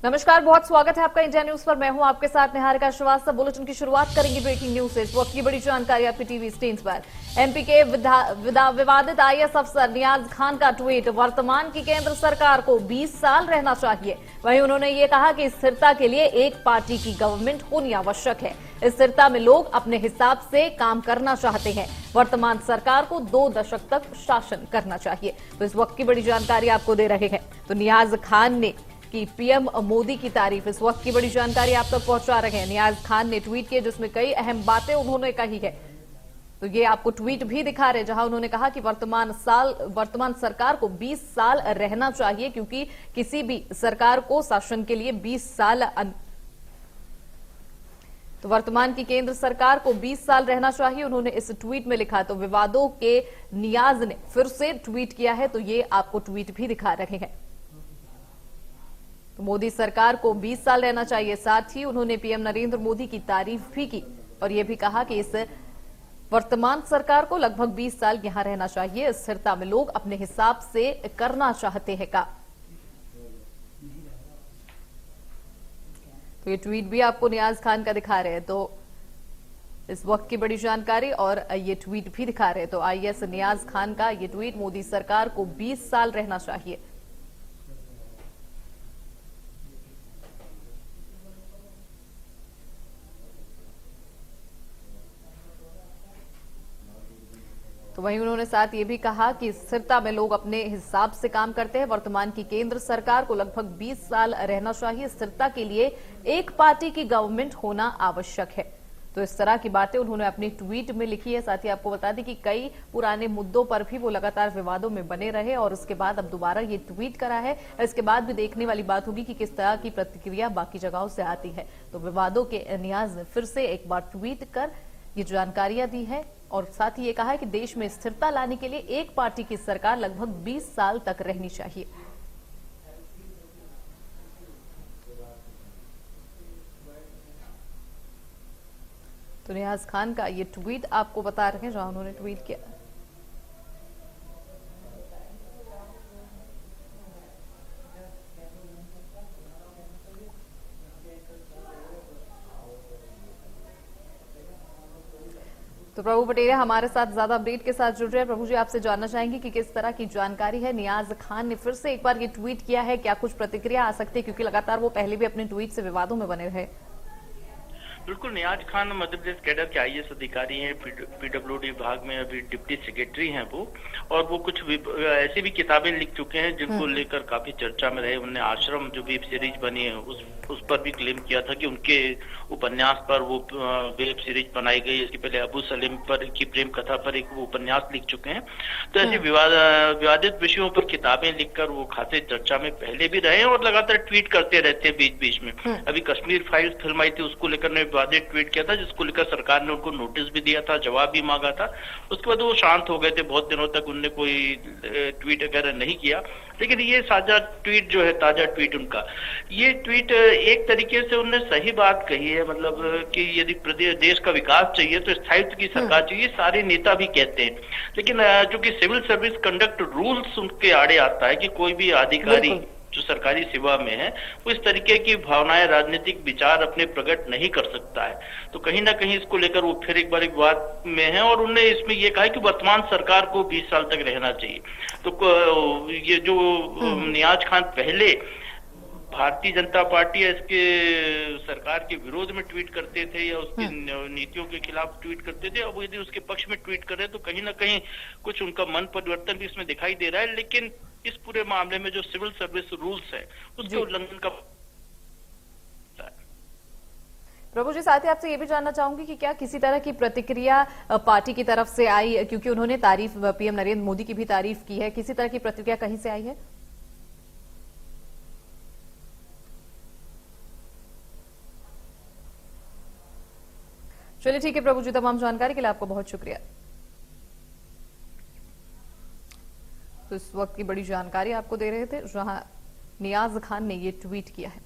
नमस्कार, बहुत स्वागत है आपका इंडिया न्यूज पर। मैं हूं आपके साथ निहारिका श्रीवास्तव। बुलेटिन की शुरुआत करेंगे ब्रेकिंग न्यूज से। इस वक्त की बड़ी जानकारी आपकी टीवी स्क्रीन पर। एमपी के विवादित आईएएस अफसर नियाज खान का ट्वीट। वर्तमान की केंद्र सरकार को 20 साल रहना चाहिए। वहीं उन्होंने ये कहा कि स्थिरता के लिए एक पार्टी की गवर्नमेंट होनी आवश्यक है। स्थिरता में लोग अपने हिसाब से काम करना चाहते हैं। वर्तमान सरकार को 2 दशक तक शासन करना चाहिए। तो इस वक्त की बड़ी जानकारी आपको दे रहे हैं। तो नियाज खान ने कि पीएम मोदी की तारीफ। इस वक्त की बड़ी जानकारी आप तक पहुंचा रहे हैं। नियाज खान ने ट्वीट किया जिसमें कई अहम बातें उन्होंने कही है। तो ये आपको ट्वीट भी दिखा रहे हैं जहां उन्होंने कहा कि वर्तमान सरकार को 20 साल रहना चाहिए, क्योंकि किसी भी सरकार को शासन के लिए 20 साल तो वर्तमान की केंद्र सरकार को 20 साल रहना चाहिए, उन्होंने इस ट्वीट में लिखा। तो विवादों के नियाज ने फिर से ट्वीट किया है, तो ये आपको ट्वीट भी दिखा रहे हैं। तो मोदी सरकार को 20 साल रहना चाहिए। साथ ही उन्होंने पीएम नरेंद्र मोदी की तारीफ भी की और यह भी कहा कि इस वर्तमान सरकार को लगभग 20 साल यहां रहना चाहिए। स्थिरता में लोग अपने हिसाब से करना चाहते हैं काम। तो ये ट्वीट भी आपको नियाज खान का दिखा रहे हैं। तो इस वक्त की बड़ी जानकारी और ये ट्वीट भी दिखा रहे हैं। तो आईएएस नियाज खान का ये ट्वीट। मोदी सरकार को 20 साल रहना चाहिए। तो वहीं उन्होंने साथ ये भी कहा कि स्थिरता में लोग अपने हिसाब से काम करते हैं। वर्तमान की केंद्र सरकार को लगभग 20 साल रहना चाहिए। स्थिरता के लिए एक पार्टी की गवर्नमेंट होना आवश्यक है। तो इस तरह की बातें उन्होंने अपनी ट्वीट में लिखी है। साथ ही आपको बता दें कि कई पुराने मुद्दों पर भी वो लगातार विवादों में बने रहे और उसके बाद अब दोबारा ये ट्वीट करा है। इसके बाद भी देखने वाली बात होगी कि किस तरह की प्रतिक्रिया बाकी जगहों से आती है। तो विवादों के नियाज ने फिर से एक बार ट्वीट कर ये जानकारियां दी है और साथ ही ये कहा है कि देश में स्थिरता लाने के लिए एक पार्टी की सरकार लगभग 20 साल तक रहनी चाहिए। तो नियाज खान का ये ट्वीट आपको बता रहे हैं जहां उन्होंने ट्वीट किया। तो प्रभु पटेल हमारे साथ ज्यादा अपडेट के साथ जुड़ रहे हैं। प्रभु जी, आपसे जानना चाहेंगे कि किस तरह की जानकारी है। नियाज खान ने फिर से एक बार ये ट्वीट किया है, क्या कुछ प्रतिक्रिया आ सकती है, क्योंकि लगातार वो पहले भी अपने ट्वीट से विवादों में बने रहे। बिल्कुल, नियाज खान मध्य प्रदेश कैडर के आईएएस अधिकारी हैं। पीडब्ल्यूडी विभाग में अभी डिप्टी सेक्रेटरी हैं वो, और वो कुछ ऐसी भी किताबें लिख चुके हैं जिनको लेकर काफी चर्चा में रहे। उन्होंने आश्रम जो वेब सीरीज बनी है उस पर भी क्लेम किया था कि उनके उपन्यास पर वो वेब सीरीज बनाई गई। इसके पहले अबू सलीम पर की प्रेम कथा पर एक वो उपन्यास लिख चुके हैं। तो ऐसे विवादित विषयों पर किताबें लिखकर वो खासे चर्चा में पहले भी रहे और लगातार ट्वीट करते रहते हैं बीच बीच में। अभी कश्मीर फाइल्स फिल्म आई थी, उसको लेकर विवादित ट्वीट किया था, जिसको लेकर सरकार ने उनको नोटिस भी दिया था, जवाब भी मांगा था। उसके बाद वो शांत हो गए थे। बहुत दिनों तक उनने कोई ट्वीट वगैरह नहीं किया। लेकिन ये साझा ट्वीट जो है, ताजा ट्वीट उनका, ये ट्वीट एक तरीके से उन्होंने सही बात कही है। मतलब कि यदि प्रदेश देश का विकास चाहिए तो स्थायित्व की सरकार चाहिए, सारे नेता भी कहते हैं। लेकिन जो कि सिविल सर्विस कंडक्ट रूल्स उनके आड़े आता है कि कोई भी अधिकारी जो सरकारी सेवा में है वो इस तरीके की भावनाएं, राजनीतिक विचार अपने प्रकट नहीं कर सकता है। तो कहीं ना कहीं इसको लेकर वो फिर एक बार एक बात में है और उन्होंने इसमें ये कहा कि वर्तमान सरकार को 20 साल तक रहना चाहिए। तो ये जो नियाज खान पहले भारतीय जनता पार्टी या इसके सरकार के विरोध में ट्वीट करते थे या उसकी नीतियों के खिलाफ ट्वीट करते थे, अब यदि उसके पक्ष में ट्वीट कर रहे तो कहीं ना कहीं कुछ उनका मन परिवर्तन भी इसमें दिखाई दे रहा है। लेकिन इस पूरे मामले में जो सिविल सर्विस रूल्स है उसके उल्लंघन का। प्रभु जी, साथ ही आपसे ये भी जानना चाहूंगी कि क्या किसी तरह की प्रतिक्रिया पार्टी की तरफ से आई, क्योंकि उन्होंने तारीफ पीएम नरेंद्र मोदी की भी तारीफ की है, किसी तरह की प्रतिक्रिया कहीं से आई है? चलिए ठीक है प्रभु जी, तमाम जानकारी के लिए आपको बहुत शुक्रिया। तो इस वक्त की बड़ी जानकारी आपको दे रहे थे जहां नियाज खान ने ये ट्वीट किया है।